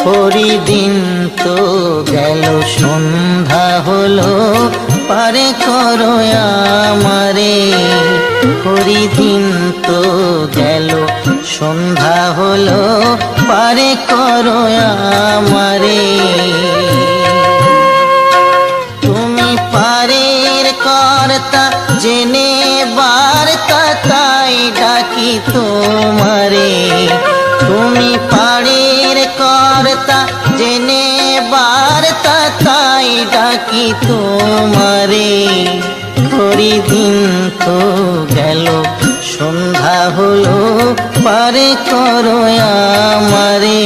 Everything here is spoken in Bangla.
হরি দিন তো গেল সন্ধ্যা হলো পারে করো আমারে। হরি দিন তো গেল সন্ধ্যা হলো পারে করো আমারে। তুমি পারের কর্তা জেনে বার্তা তাই ডাকি তোমারে। তুমি পারের কর্তা জেনে বার্তা তাই ডাকি তোমারে। হরি দিন তো গেল সন্ধ্যা হলো পারে করো আমারে।